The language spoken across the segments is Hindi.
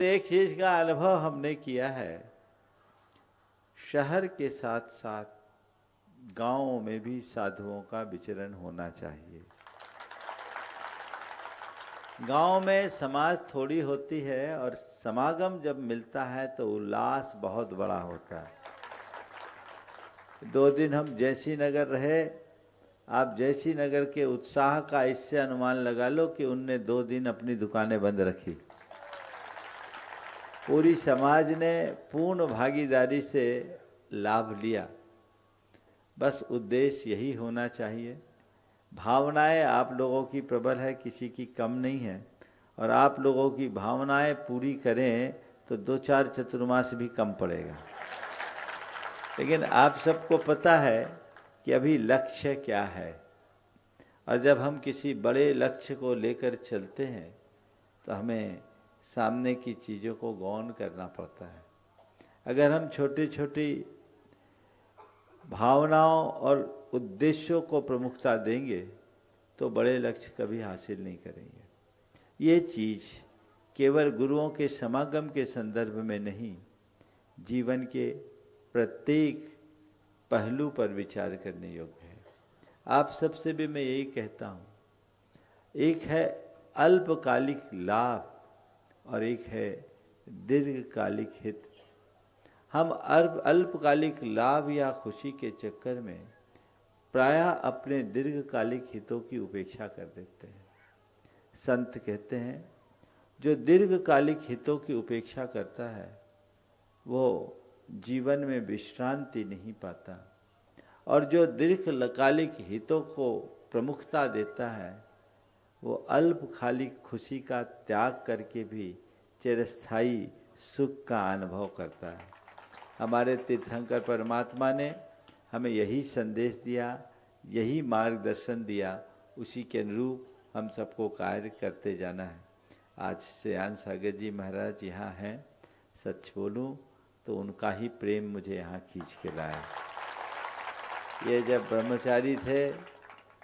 एक चीज का अनुभव हमने किया है, शहर के साथ साथ गांवों में भी साधुओं का विचरण होना चाहिए। गांव में समाज थोड़ी होती है और समागम जब मिलता है तो उल्लास बहुत बड़ा होता है। 2 दिन हम जयसी नगर रहे। आप जयसी नगर के उत्साह का इससे अनुमान लगा लो कि उनने 2 दिन अपनी दुकानें बंद रखी। पूरी समाज ने पूर्ण भागीदारी से लाभ लिया। बस उद्देश्य यही होना चाहिए। भावनाएं आप लोगों की प्रबल है, किसी की कम नहीं है, और आप लोगों की भावनाएं पूरी करें तो 2-4 चतुर्मास भी कम पड़ेगा। लेकिन आप सबको पता है कि अभी लक्ष्य क्या है, और जब हम किसी बड़े लक्ष्य को लेकर चलते हैं तो हमें सामने की चीज़ों को गौन करना पड़ता है। अगर हम छोटी छोटी भावनाओं और उद्देश्यों को प्रमुखता देंगे तो बड़े लक्ष्य कभी हासिल नहीं करेंगे। ये चीज़ केवल गुरुओं के समागम के संदर्भ में नहीं, जीवन के प्रत्येक पहलू पर विचार करने योग्य है। आप सबसे भी मैं यही कहता हूँ, एक है अल्पकालिक लाभ और एक है दीर्घकालिक हित। हम अल्पकालिक लाभ या खुशी के चक्कर में प्रायः अपने दीर्घकालिक हितों की उपेक्षा कर देते हैं। संत कहते हैं, जो दीर्घकालिक हितों की उपेक्षा करता है वो जीवन में विश्रांति नहीं पाता, और जो दीर्घकालिक हितों को प्रमुखता देता है वो अल्पकालिक खुशी का त्याग करके भी चिरस्थायी सुख का अनुभव करता है। हमारे तीर्थंकर परमात्मा ने हमें यही संदेश दिया, यही मार्गदर्शन दिया, उसी के अनुरूप हम सबको कार्य करते जाना है। आज श्रेयान सागर जी महाराज यहाँ हैं। सच बोलूँ तो उनका ही प्रेम मुझे यहाँ खींच के लाया। ये जब ब्रह्मचारी थे,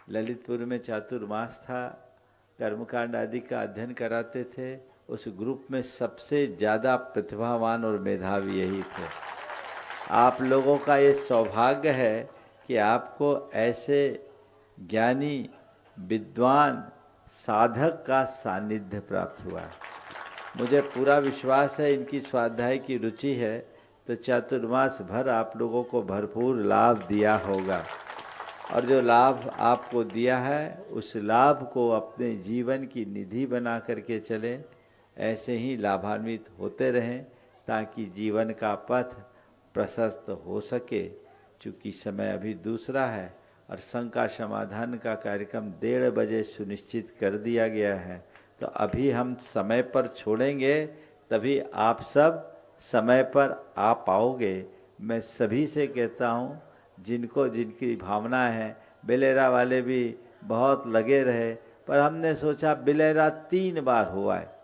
ललितपुर में चातुर्मास था, कर्मकांड आदि का अध्ययन कराते थे, उस ग्रुप में सबसे ज़्यादा प्रतिभावान और मेधावी यही थे। आप लोगों का ये सौभाग्य है कि आपको ऐसे ज्ञानी विद्वान साधक का सानिध्य प्राप्त हुआ। मुझे पूरा विश्वास है इनकी स्वाध्याय की रुचि है तो चातुर्मास भर आप लोगों को भरपूर लाभ दिया होगा, और जो लाभ आपको दिया है उस लाभ को अपने जीवन की निधि बना करके चलें। ऐसे ही लाभान्वित होते रहें ताकि जीवन का पथ प्रशस्त हो सके। चूँकि समय अभी दूसरा है और शंका समाधान का कार्यक्रम 1:30 बजे सुनिश्चित कर दिया गया है, तो अभी हम समय पर छोड़ेंगे तभी आप सब समय पर आ पाओगे। मैं सभी से कहता हूँ, जिनको जिनकी भावना है, बेलेरा वाले भी बहुत लगे रहे, पर हमने सोचा बेलेरा 3 बार हुआ है।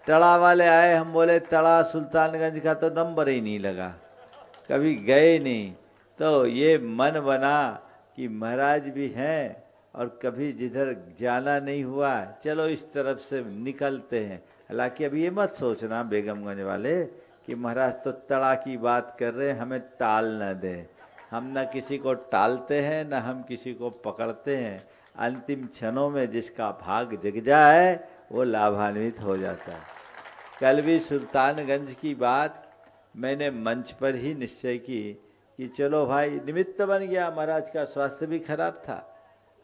तड़ा वाले आए, हम बोले तड़ा सुल्तानगंज का तो नंबर ही नहीं लगा, कभी गए नहीं। तो ये मन बना कि महाराज भी हैं और कभी जिधर जाना नहीं हुआ, चलो इस तरफ से निकलते हैं। हालांकि अभी ये मत सोचना बेगमगंज वाले कि महाराज तो तड़ा की बात कर रहे हैं, हमें टाल न दें। हम न किसी को टालते हैं न हम किसी को पकड़ते हैं। अंतिम क्षणों में जिसका भाग जग जाए वो लाभान्वित हो जाता है। कल भी सुल्तानगंज की बात मैंने मंच पर ही निश्चय की कि चलो भाई, निमित्त बन गया। महाराज का स्वास्थ्य भी खराब था।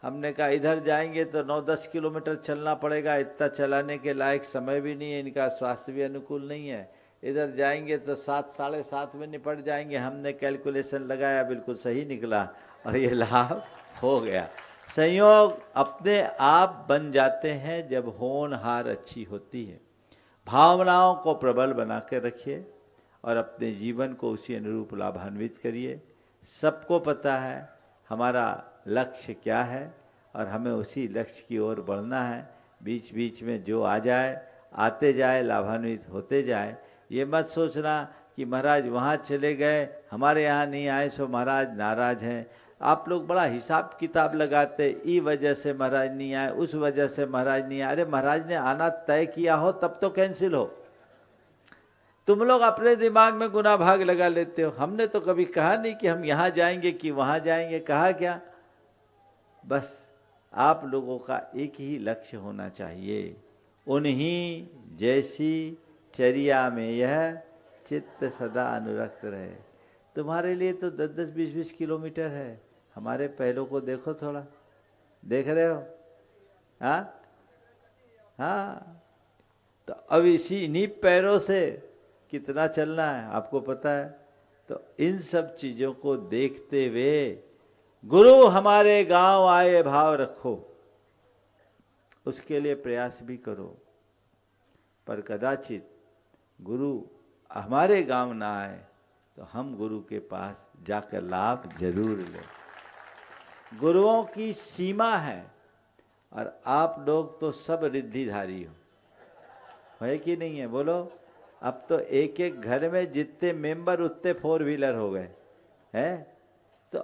हमने कहा इधर जाएंगे तो 9-10 किलोमीटर चलना पड़ेगा, इतना चलाने के लायक समय भी नहीं है, इनका स्वास्थ्य भी अनुकूल नहीं है। इधर जाएंगे तो 7 साढ़े 7 में निपट जाएंगे। हमने कैलकुलेशन लगाया, बिल्कुल सही निकला और ये लाभ हो गया। संयोग अपने आप बन जाते हैं जब होनहार अच्छी होती है। भावनाओं को प्रबल बना कर रखिए और अपने जीवन को उसी अनुरूप लाभान्वित करिए। सबको पता है हमारा लक्ष्य क्या है और हमें उसी लक्ष्य की ओर बढ़ना है। बीच बीच में जो आ जाए आते जाए, लाभान्वित होते जाए। ये मत सोचना कि महाराज वहाँ चले गए, हमारे यहाँ नहीं आए सो महाराज नाराज हैं। आप लोग बड़ा हिसाब किताब लगाते, ई वजह से महाराज नहीं आए, उस वजह से महाराज नहीं आए। अरे महाराज ने आना तय किया हो तब तो कैंसिल हो। तुम लोग अपने दिमाग में गुना भाग लगा लेते हो। हमने तो कभी कहा नहीं कि हम यहाँ जाएंगे कि वहाँ जाएंगे, कहा क्या? बस आप लोगों का एक ही लक्ष्य होना चाहिए, उन्हीं जैसी चर्या में यह चित्त सदा अनुरक्त रहे। तुम्हारे लिए तो 10-10, 20-20 किलोमीटर है, हमारे पैरों को देखो थोड़ा, देख रहे हो? हाँ हाँ, तो अब इन्हीं पैरों से कितना चलना है आपको पता है। तो इन सब चीज़ों को देखते हुए गुरु हमारे गांव आए भाव रखो, उसके लिए प्रयास भी करो। पर कदाचित गुरु हमारे गांव ना आए तो हम गुरु के पास जाकर लाभ जरूर लें। गुरुओं की सीमा है, और आप लोग तो सब रिद्धिधारी हो, है कि नहीं है? बोलो। अब तो एक एक घर में जितने मेंबर उतने 4 व्हीलर हो गए हैं। तो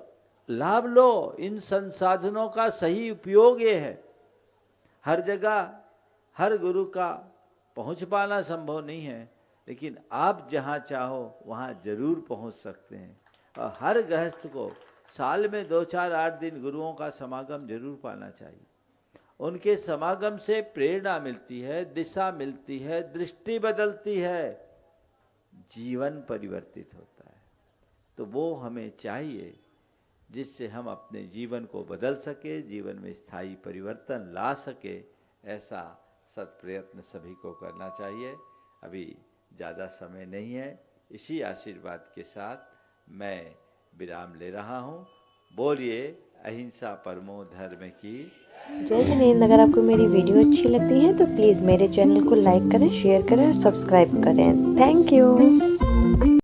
लाभ लो, इन संसाधनों का सही उपयोग ये है। हर जगह हर गुरु का पहुंच पाना संभव नहीं है, लेकिन आप जहां चाहो वहां जरूर पहुंच सकते हैं। और हर गृहस्थ को साल में 2, 4, 8 दिन गुरुओं का समागम जरूर पाना चाहिए। उनके समागम से प्रेरणा मिलती है, दिशा मिलती है, दृष्टि बदलती है, जीवन परिवर्तित होता है। तो वो हमें चाहिए जिससे हम अपने जीवन को बदल सके, जीवन में स्थायी परिवर्तन ला सके। ऐसा सत्प्रयत्न सभी को करना चाहिए। अभी ज़्यादा समय नहीं है, इसी आशीर्वाद के साथ मैं विराम ले रहा हूँ। बोलिए अहिंसा परमो धर्म की जय जिनेंद्र। अगर आपको मेरी वीडियो अच्छी लगती है तो प्लीज़ मेरे चैनल को लाइक करें, शेयर करें और सब्सक्राइब करें। Thank you.